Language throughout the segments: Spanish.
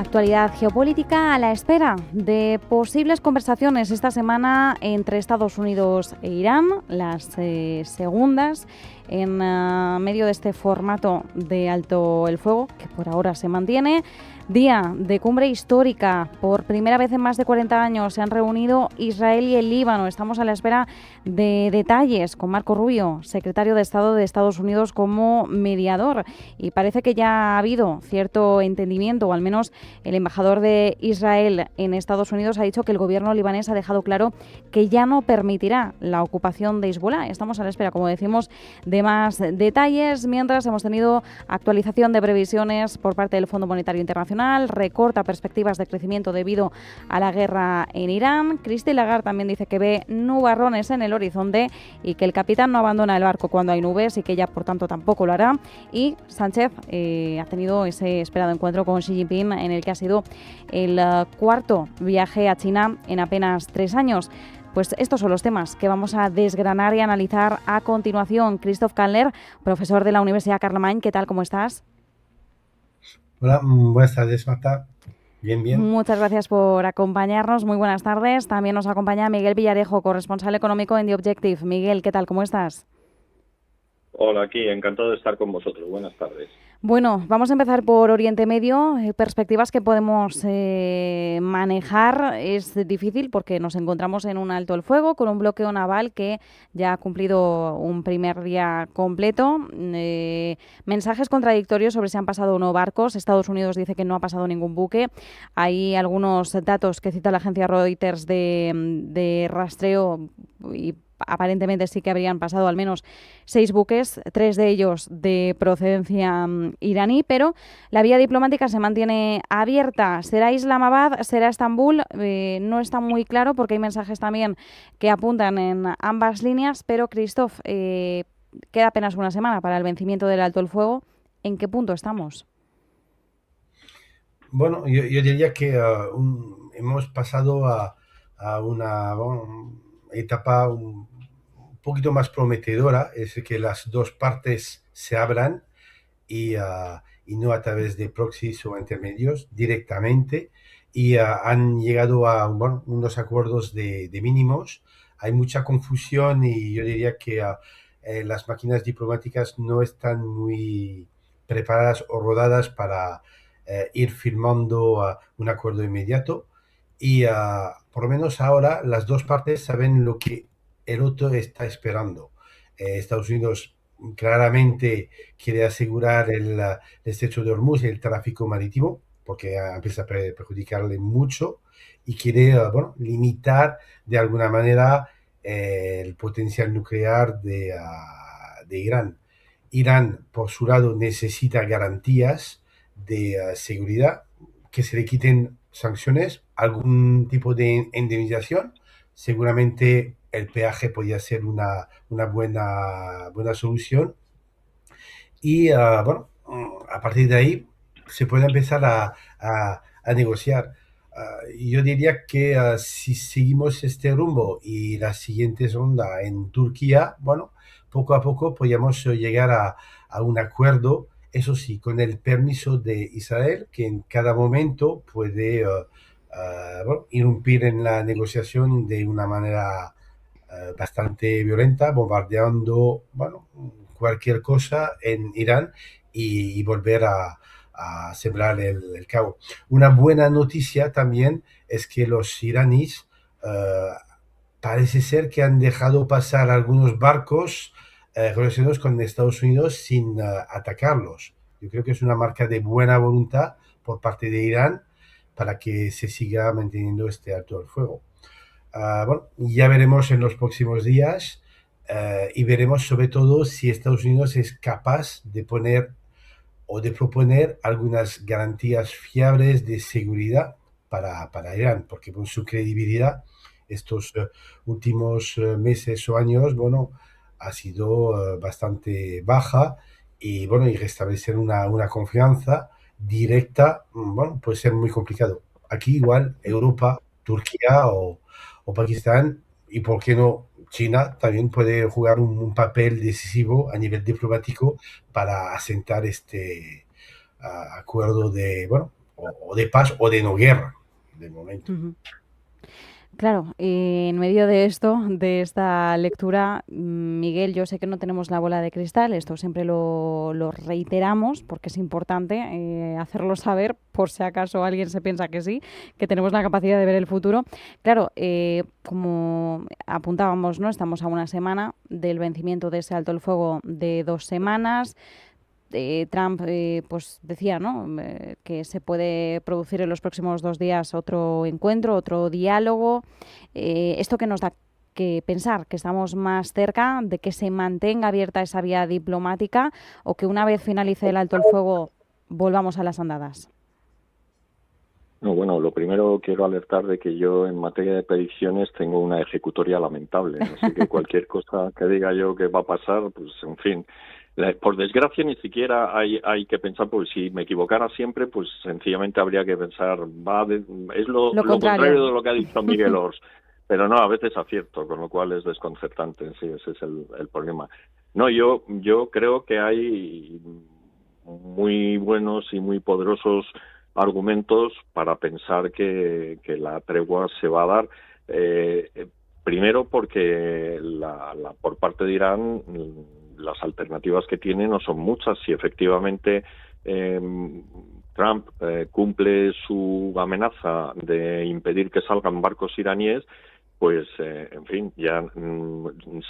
actualidad geopolítica a la espera de posibles conversaciones esta semana entre Estados Unidos e Irán, las segundas en medio de este formato de alto el fuego que por ahora se mantiene. Día de cumbre histórica. Por primera vez en más de 40 años se han reunido Israel y el Líbano. Estamos a la espera de detalles con Marco Rubio, secretario de Estado de Estados Unidos, como mediador. Y parece que ya ha habido cierto entendimiento, o al menos el embajador de Israel en Estados Unidos ha dicho que el gobierno libanés ha dejado claro que ya no permitirá la ocupación de Hezbollah. Estamos a la espera, como decimos, de más detalles, mientras hemos tenido actualización de previsiones por parte del Fondo Monetario Internacional. Recorta perspectivas de crecimiento debido a la guerra en Irán. Christine Lagarde también dice que ve nubarrones en el horizonte y que el capitán no abandona el barco cuando hay nubes y que ella, por tanto, tampoco lo hará. Y Sánchez ha tenido ese esperado encuentro con Xi Jinping, en el que ha sido el cuarto viaje a China en apenas 3 años. Pues estos son los temas que vamos a desgranar y analizar a continuación. Christoph Kallner, profesor de la Universidad Carlomagn, ¿qué tal? ¿Cómo estás? Hola, buenas tardes, Marta. Bien, bien. Muchas gracias por acompañarnos. Muy buenas tardes. También nos acompaña Miguel Villarejo, corresponsal económico en The Objective. Miguel, ¿qué tal? ¿Cómo estás? Hola, aquí, encantado de estar con vosotros. Buenas tardes. Bueno, vamos a empezar por Oriente Medio. Perspectivas que podemos manejar. Es difícil porque nos encontramos en un alto el fuego con un bloqueo naval que ya ha cumplido un primer día completo. Mensajes contradictorios sobre si han pasado o no barcos. Estados Unidos dice que no ha pasado ningún buque. Hay algunos datos que cita la agencia Reuters de rastreo y aparentemente sí que habrían pasado al menos 6 buques, 3 de ellos de procedencia iraní, pero la vía diplomática se mantiene abierta. ¿Será Islamabad? ¿Será Estambul? No está muy claro porque hay mensajes también que apuntan en ambas líneas, pero Christoph, queda apenas una semana para el vencimiento del alto el fuego. ¿En qué punto estamos? Bueno, yo diría que hemos pasado a una etapa un poquito más prometedora, es que las dos partes se abran y no a través de proxies o intermedios directamente, y han llegado a unos acuerdos de mínimos. Hay mucha confusión y yo diría que las máquinas diplomáticas no están muy preparadas o rodadas para ir firmando un acuerdo inmediato, y por lo menos ahora las dos partes saben lo que el otro está esperando. Estados Unidos claramente quiere asegurar el estrecho de Hormuz y el tráfico marítimo, porque empieza a perjudicarle mucho, y quiere limitar de alguna manera el potencial nuclear de Irán. Irán, por su lado, necesita garantías de seguridad, que se le quiten sanciones, algún tipo de indemnización. Seguramente el peaje podría ser una buena solución. Y a partir de ahí se puede empezar a negociar. Yo diría que si seguimos este rumbo y la siguiente ronda en Turquía, bueno, poco a poco podríamos llegar a un acuerdo, eso sí, con el permiso de Israel, que en cada momento puede irrumpir en la negociación de una manera bastante violenta, bombardeando, bueno, cualquier cosa en Irán, y volver a sembrar el caos. Una buena noticia también es que los iraníes parece ser que han dejado pasar algunos barcos relacionados con Estados Unidos sin atacarlos. Yo creo que es una marca de buena voluntad por parte de Irán para que se siga manteniendo este alto el fuego. Bueno, ya veremos en los próximos días, y veremos sobre todo si Estados Unidos es capaz de poner o de proponer algunas garantías fiables de seguridad para Irán, porque con su credibilidad estos últimos meses o años, bueno, ha sido bastante baja, y bueno, y restablecer una confianza directa, bueno, puede ser muy complicado. Aquí igual Europa, Turquía o Pakistán, y por qué no China, también puede jugar un papel decisivo a nivel diplomático para asentar este acuerdo de, bueno, o de paz o de no guerra, de momento. Ujú. Claro, en medio de esto, de esta lectura, Miguel, yo sé que no tenemos la bola de cristal, esto siempre lo reiteramos porque es importante hacerlo saber por si acaso alguien se piensa que sí, que tenemos la capacidad de ver el futuro. Claro, como apuntábamos, ¿no? Estamos a una semana del vencimiento de ese alto el fuego de 2 semanas. Trump pues decía, ¿no? Que se puede producir en los próximos 2 días otro encuentro, otro diálogo. Esto que nos da que pensar que estamos más cerca de que se mantenga abierta esa vía diplomática o que una vez finalice el alto el fuego volvamos a las andadas. No, bueno, lo primero quiero alertar de que yo en materia de predicciones tengo una ejecutoria lamentable, así que cualquier cosa que diga yo que va a pasar, pues en fin, por desgracia ni siquiera hay que pensar, porque si me equivocara siempre, pues sencillamente habría que pensar, es lo contrario de lo que ha dicho Miguel Ors, pero no, a veces acierto, con lo cual es desconcertante, sí, ese es el problema. No, yo creo que hay muy buenos y muy poderosos argumentos para pensar que la tregua se va a dar. Primero porque por parte de Irán las alternativas que tiene no son muchas. Si efectivamente Trump cumple su amenaza de impedir que salgan barcos iraníes, pues, en fin, ya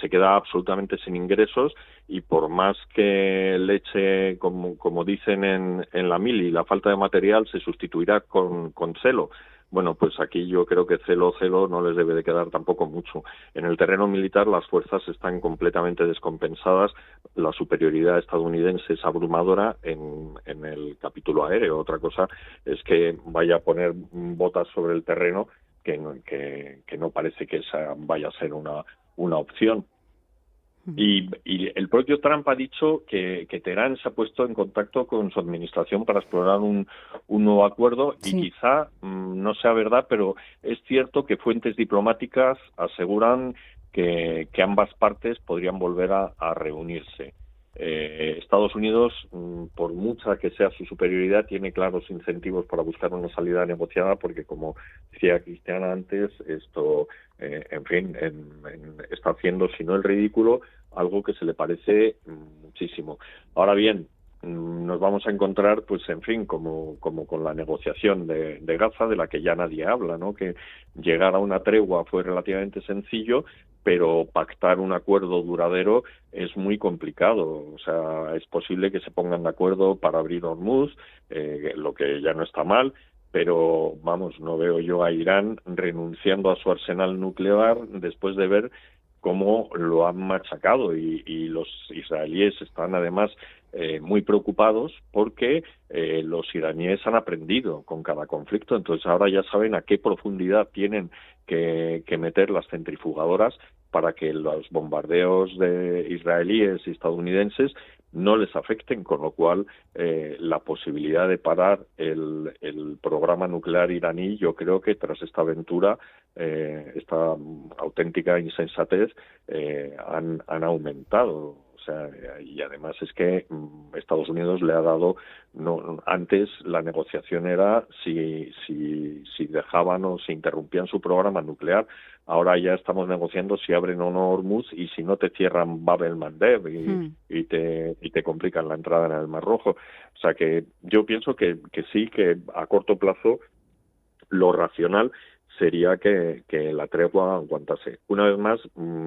se queda absolutamente sin ingresos y por más que le eche, como dicen en la mili, la falta de material se sustituirá con celo. Bueno, pues aquí yo creo que celo no les debe de quedar tampoco mucho. En el terreno militar las fuerzas están completamente descompensadas. La superioridad estadounidense es abrumadora en el capítulo aéreo. Otra cosa es que vaya a poner botas sobre el terreno que no parece que esa vaya a ser una opción. Y el propio Trump ha dicho que Teherán se ha puesto en contacto con su administración para explorar un nuevo acuerdo y quizá no sea verdad, pero es cierto que fuentes diplomáticas aseguran que ambas partes podrían volver a reunirse. Estados Unidos, por mucha que sea su superioridad, tiene claros incentivos para buscar una salida negociada porque, como decía Cristiana antes, esto, en fin, está haciendo, si no el ridículo, algo que se le parece muchísimo. Ahora bien, nos vamos a encontrar, pues en fin, como con la negociación de Gaza, de la que ya nadie habla, ¿no? Que llegar a una tregua fue relativamente sencillo, pero pactar un acuerdo duradero es muy complicado. O sea, es posible que se pongan de acuerdo para abrir Hormuz, lo que ya no está mal, pero vamos, no veo yo a Irán renunciando a su arsenal nuclear después de ver cómo lo han machacado y los israelíes están además muy preocupados porque los iraníes han aprendido con cada conflicto, entonces ahora ya saben a qué profundidad tienen que meter las centrifugadoras para que los bombardeos de israelíes y estadounidenses no les afecten, con lo cual la posibilidad de parar el programa nuclear iraní, yo creo que tras esta aventura, esta auténtica insensatez, han aumentado. O sea, y además es que Estados Unidos le ha dado, antes la negociación era si dejaban o si interrumpían su programa nuclear. Ahora ya estamos negociando si abren o no Hormuz y si no te cierran Bab el-Mandeb y te complican la entrada en el Mar Rojo. O sea que yo pienso que sí, que a corto plazo lo racional sería que la tregua aguantase. Una vez más,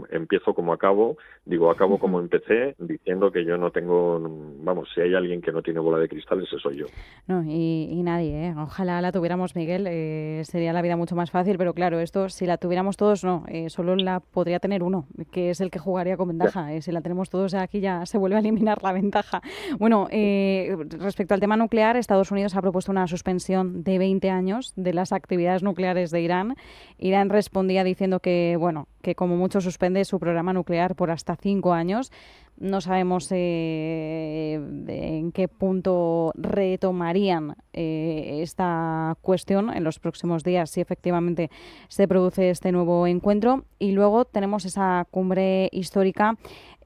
empiezo como acabo, acabo como empecé, diciendo que yo no tengo, vamos, si hay alguien que no tiene bola de cristal, ese soy yo. No, y nadie, ¿eh? Ojalá la tuviéramos, Miguel, sería la vida mucho más fácil, pero claro, esto si la tuviéramos todos, no, solo la podría tener uno, que es el que jugaría con ventaja. Si la tenemos todos aquí ya se vuelve a eliminar la ventaja. Bueno, respecto al tema nuclear, Estados Unidos ha propuesto una suspensión de 20 años de las actividades nucleares de Irán. Irán respondía diciendo que, bueno, que como mucho suspende su programa nuclear por hasta 5 años. No sabemos en qué punto retomarían esta cuestión en los próximos días, si efectivamente se produce este nuevo encuentro. Y luego tenemos esa cumbre histórica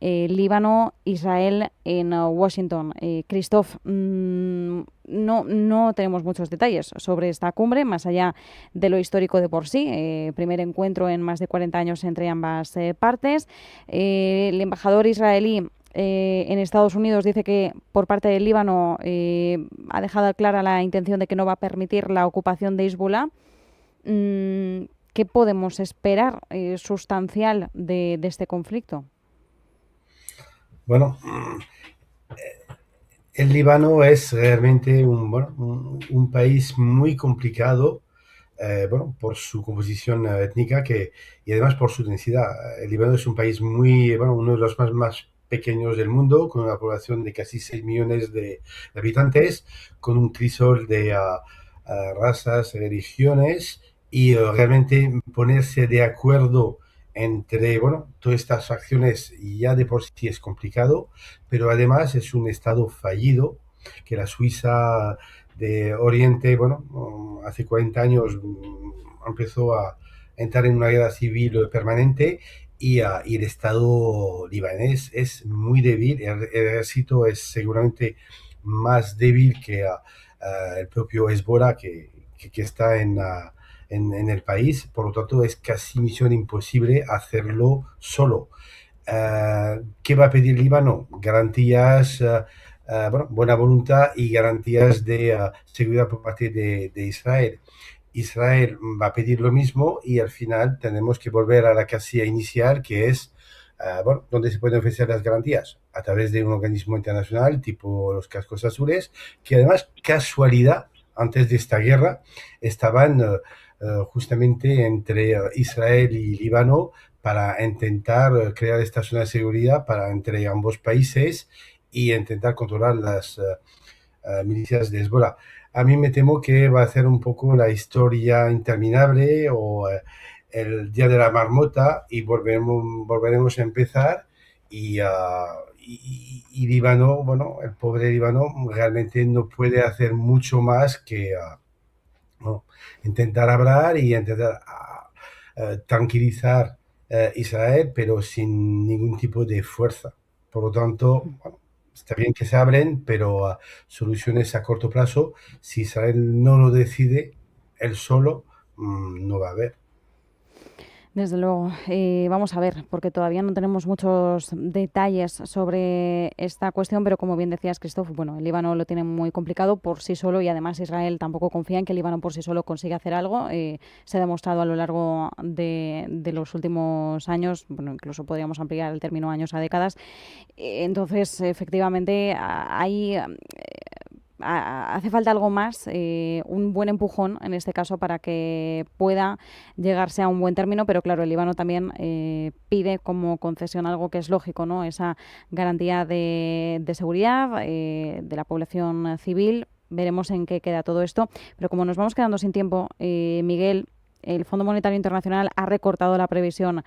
Líbano-Israel en Washington. Christoph, no no tenemos muchos detalles sobre esta cumbre, más allá de lo histórico de por sí. Primer encuentro en más de 40 años entre ambas partes. El embajador israelí en Estados Unidos dice que por parte del Líbano ha dejado clara la intención de que no va a permitir la ocupación de Hezbollah. ¿Qué podemos esperar sustancial de este conflicto? Bueno, el Líbano es realmente un país muy complicado, por su composición étnica y además por su densidad. El Líbano es un país uno de los más pequeños del mundo, con una población de casi 6 millones de habitantes, con un crisol de razas, religiones, y realmente ponerse de acuerdo entre, todas estas facciones ya de por sí es complicado, pero además es un estado fallido, que la Suiza de Oriente, hace 40 años empezó a entrar en una guerra civil permanente, y el Estado libanés es muy débil. El ejército es seguramente más débil que el propio Hezbollah que está en el país. Por lo tanto, es casi misión imposible hacerlo solo. ¿Qué va a pedir Líbano? Garantías, buena voluntad y garantías de seguridad por parte de Israel. Israel va a pedir lo mismo, y al final tenemos que volver a la casilla inicial, que es, donde se pueden ofrecer las garantías a través de un organismo internacional tipo los Cascos Azules, que además, casualidad, antes de esta guerra estaban justamente entre Israel y Líbano para intentar crear esta zona de seguridad entre ambos países y intentar controlar las milicias de Hezbollah. A mí me temo que va a ser un poco la historia interminable, o el día de la marmota, y volveremos a empezar, y Líbano, el pobre Líbano realmente no puede hacer mucho más que intentar hablar y intentar tranquilizar Israel, pero sin ningún tipo de fuerza. Por lo tanto, está bien que se abren, pero soluciones a corto plazo, si Israel no lo decide él solo, no va a haber. Desde luego. Vamos a ver, porque todavía no tenemos muchos detalles sobre esta cuestión, pero como bien decías, Christoph, el Líbano lo tiene muy complicado por sí solo, y además Israel tampoco confía en que el Líbano por sí solo consiga hacer algo. Se ha demostrado a lo largo de los últimos años, incluso podríamos ampliar el término años a décadas. Entonces, efectivamente, hay... hace falta algo más, un buen empujón en este caso, para que pueda llegarse a un buen término, pero claro, el Líbano también pide como concesión algo que es lógico, ¿no? Esa garantía de seguridad de la población civil. Veremos en qué queda todo esto, pero como nos vamos quedando sin tiempo, Miguel, el Fondo Monetario Internacional ha recortado la previsión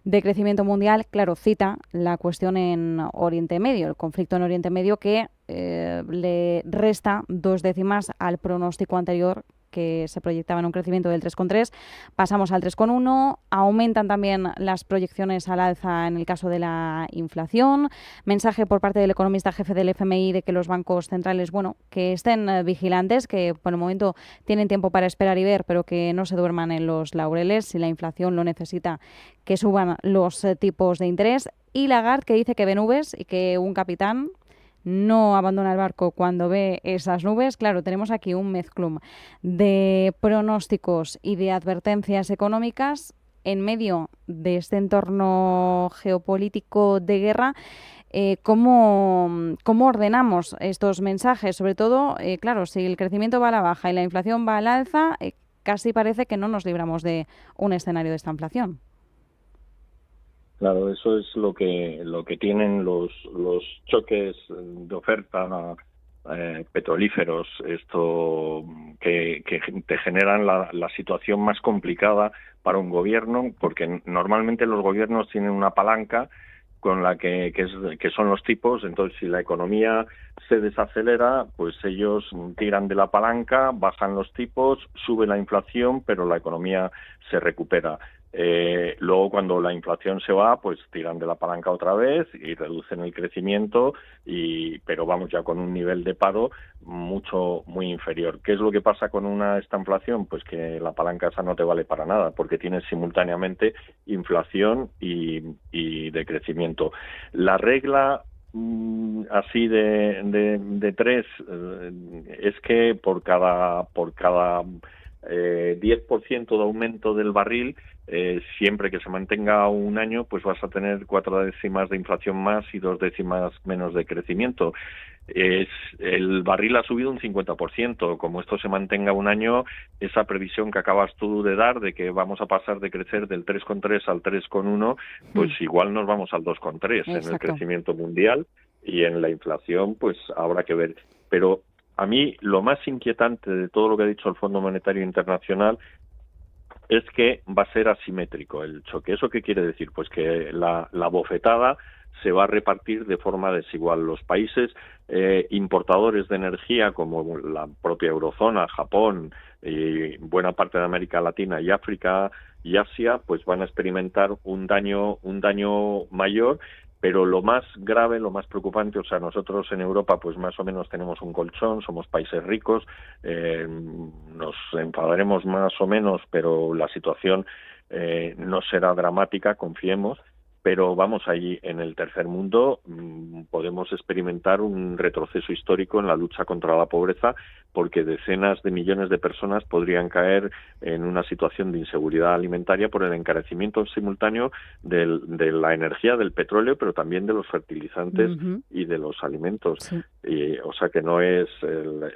de crecimiento mundial. Claro, cita la cuestión en Oriente Medio, el conflicto en Oriente Medio, que le resta 2 décimas al pronóstico anterior, que se proyectaba en un crecimiento del 3,3, pasamos al 3,1, aumentan también las proyecciones al alza en el caso de la inflación, mensaje por parte del economista jefe del FMI de que los bancos centrales, que estén vigilantes, que por el momento tienen tiempo para esperar y ver, pero que no se duerman en los laureles, si la inflación lo necesita, que suban los tipos de interés, y Lagarde, que dice que ve nubes y que un capitán no abandona el barco cuando ve esas nubes. Claro, tenemos aquí un mezclum de pronósticos y de advertencias económicas en medio de este entorno geopolítico de guerra. ¿Cómo ordenamos estos mensajes? Sobre todo, claro, si el crecimiento va a la baja y la inflación va al alza, casi parece que no nos libramos de un escenario de esta inflación. Claro, eso es lo que tienen los choques de oferta petrolíferos, esto que te generan la situación más complicada para un gobierno, porque normalmente los gobiernos tienen una palanca con la que son los tipos. Entonces, si la economía se desacelera, pues ellos tiran de la palanca, bajan los tipos, sube la inflación, pero la economía se recupera. Luego, cuando la inflación se va, pues tiran de la palanca otra vez y reducen el crecimiento, pero vamos ya con un nivel de paro muy inferior. ¿Qué es lo que pasa con esta inflación? Pues que la palanca esa no te vale para nada, porque tienes simultáneamente inflación y decrecimiento. La regla así de tres es que por cada 10% de aumento del barril, siempre que se mantenga un año, pues vas a tener 4 décimas de inflación más y 2 décimas menos de crecimiento. El barril ha subido un 50%. Como esto se mantenga un año, esa previsión que acabas tú de dar de que vamos a pasar de crecer del 3,3 al 3,1, pues igual nos vamos al 2,3 en el crecimiento mundial, y en la inflación pues habrá que ver. Pero a mí lo más inquietante de todo lo que ha dicho el Fondo Monetario Internacional es que va a ser asimétrico el choque. ¿Eso qué quiere decir? Pues que la bofetada se va a repartir de forma desigual. Los países importadores de energía, como la propia eurozona, Japón y buena parte de América Latina y África y Asia, pues van a experimentar un daño mayor. Pero lo más grave, lo más preocupante, o sea, nosotros en Europa pues más o menos tenemos un colchón, somos países ricos, nos enfadaremos más o menos, pero la situación no será dramática, confiemos. Pero vamos, allí en el tercer mundo podemos experimentar un retroceso histórico en la lucha contra la pobreza, porque decenas de millones de personas podrían caer en una situación de inseguridad alimentaria por el encarecimiento simultáneo de la energía, del petróleo, pero también de los fertilizantes y de los alimentos. Sí. O sea que no es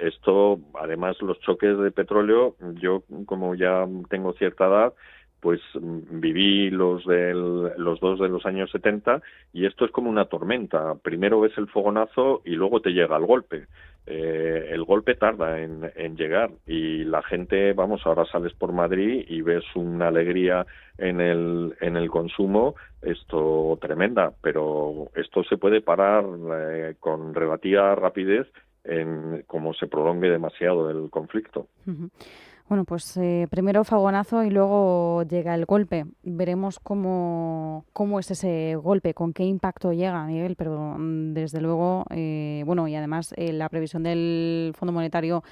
esto, además los choques de petróleo, yo como ya tengo cierta edad, pues viví los dos de los años 70, y esto es como una tormenta. Primero ves el fogonazo y luego te llega el golpe. El golpe tarda en llegar, y la gente, vamos, ahora sales por Madrid y ves una alegría en el consumo, esto tremenda, pero esto se puede parar con relativa rapidez como se prolongue demasiado el conflicto. Bueno, pues primero fogonazo y luego llega el golpe. Veremos cómo es ese golpe, con qué impacto llega, Miguel, pero desde luego, bueno, y además la previsión del Fondo Monetario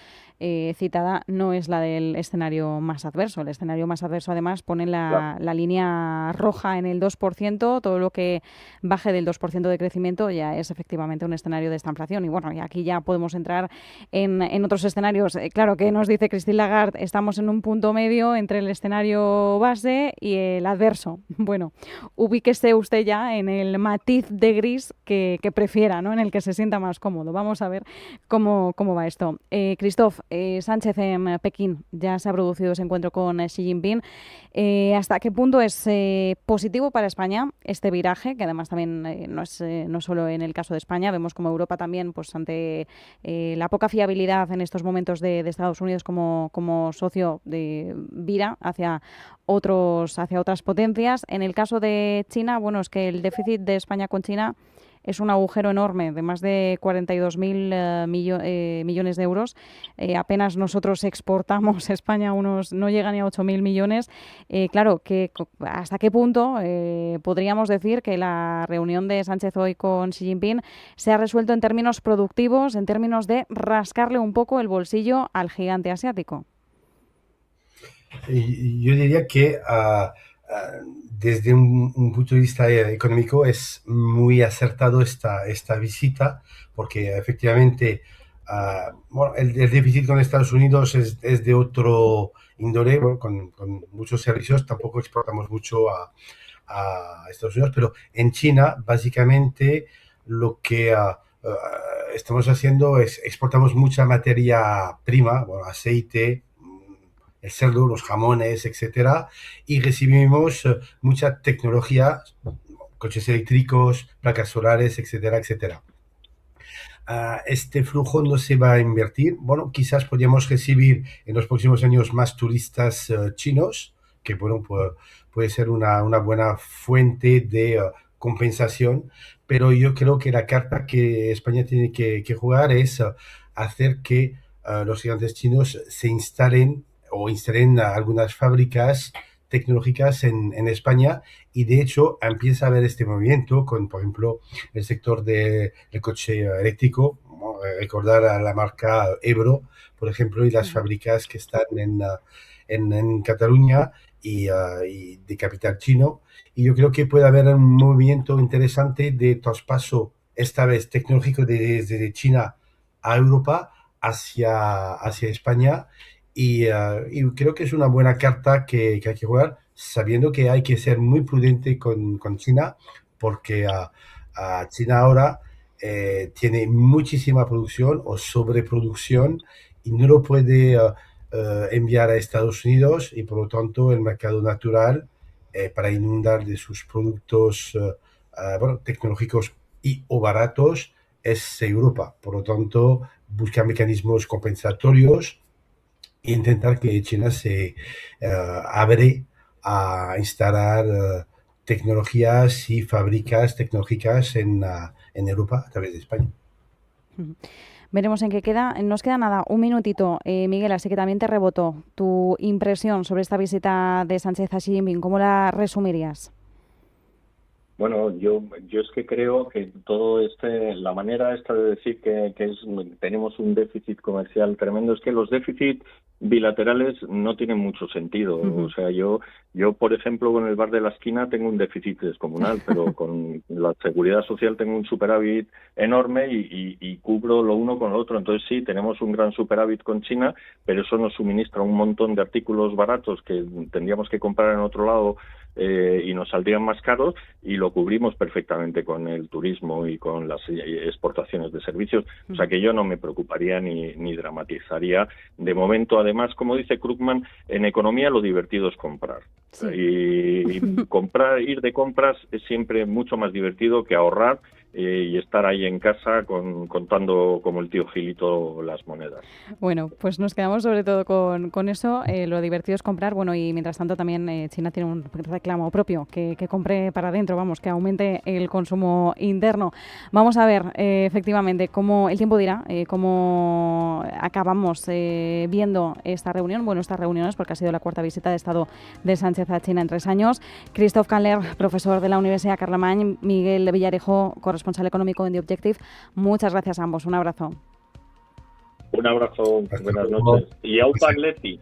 citada no es la del escenario más adverso. El escenario más adverso, además, pone la línea roja en el 2%, todo lo que baje del 2% de crecimiento ya es efectivamente un escenario de esta inflación. Y bueno, y aquí ya podemos entrar en otros escenarios. Claro, que nos dice Christine Lagarde, estamos en un punto medio entre el escenario base y el adverso. Bueno, ubíquese usted ya en el matiz de gris que prefiera, ¿no? En el que se sienta más cómodo. Vamos a ver cómo va esto. Christophe, Sánchez en Pekín, ya se ha producido ese encuentro con Xi Jinping. ¿Hasta qué punto es positivo para España este viraje? Que además también no solo en el caso de España, vemos como Europa también, pues ante la poca fiabilidad en estos momentos de Estados Unidos como socio, vira hacia otras potencias. En el caso de China, bueno, es que el déficit de España con China es un agujero enorme de más de 42.000 millones de euros. Apenas nosotros exportamos, España no llega ni a 8.000 millones. Claro, ¿hasta qué punto podríamos decir que la reunión de Sánchez hoy con Xi Jinping se ha resuelto en términos productivos, en términos de rascarle un poco el bolsillo al gigante asiático? Yo diría que desde un punto de vista económico es muy acertado esta visita, porque efectivamente bueno, el déficit con Estados Unidos es de otro índole, bueno, con muchos servicios, tampoco exportamos mucho a Estados Unidos, pero en China básicamente lo que estamos haciendo es exportamos mucha materia prima, bueno, aceite, el cerdo, los jamones, etcétera, y recibimos mucha tecnología, coches eléctricos, placas solares, etcétera, etcétera. Este flujo no se va a invertir. Bueno, quizás podríamos recibir en los próximos años más turistas chinos, que bueno, puede ser una buena fuente de compensación, pero yo creo que la carta que España tiene que jugar es hacer que los gigantes chinos se instalen algunas fábricas tecnológicas en España, y de hecho empieza a haber este movimiento con, por ejemplo, el sector del coche eléctrico. Recordar a la marca Ebro, por ejemplo, y las fábricas que están en Cataluña y de capital chino. Y yo creo que puede haber un movimiento interesante de traspaso, esta vez tecnológico, desde China a Europa hacia España. Y creo que es una buena carta que hay que jugar, sabiendo que hay que ser muy prudente con China, porque China ahora tiene muchísima producción o sobreproducción y no lo puede enviar a Estados Unidos, y por lo tanto el mercado natural para inundar de sus productos bueno, tecnológicos y o baratos es Europa. Por lo tanto, buscar mecanismos compensatorios e intentar que China se abre a instalar tecnologías y fábricas tecnológicas en Europa a través de España. Veremos en qué queda. Nos queda nada, un minutito. Miguel, así que también te rebotó tu impresión sobre esta visita de Sánchez a Xi Jinping. ¿Cómo la resumirías? Bueno, yo es que creo que la manera esta de decir que tenemos un déficit comercial tremendo, es que los déficits bilaterales no tienen mucho sentido. O sea, yo por ejemplo, con el bar de la esquina tengo un déficit descomunal, pero con la seguridad social tengo un superávit enorme y cubro lo uno con lo otro. Entonces sí, tenemos un gran superávit con China, pero eso nos suministra un montón de artículos baratos que tendríamos que comprar en otro lado y nos saldrían más caros, y lo cubrimos perfectamente con el turismo y con las exportaciones de servicios. O sea que yo no me preocuparía ni dramatizaría. De momento, además, como dice Krugman, en economía lo divertido es comprar. Sí. Y ir de compras es siempre mucho más divertido que ahorrar y estar ahí en casa contando como el tío Gilito las monedas. Bueno, pues nos quedamos sobre todo con eso. Lo divertido es comprar. Bueno, y mientras tanto también China tiene un reclamo propio, que compre para adentro, vamos, que aumente el consumo interno. Vamos a ver efectivamente cómo el tiempo dirá, cómo acabamos viendo esta reunión. Bueno, estas reuniones, porque ha sido la cuarta visita de Estado de Sánchez a China en 3 años. Christoph Kahler, profesor de la Universidad Carlemany, Miguel Villarejo, corresponsal económico en The Objective. Muchas gracias a ambos. Un abrazo. Un abrazo. Buenas noches. Y au Paglietti.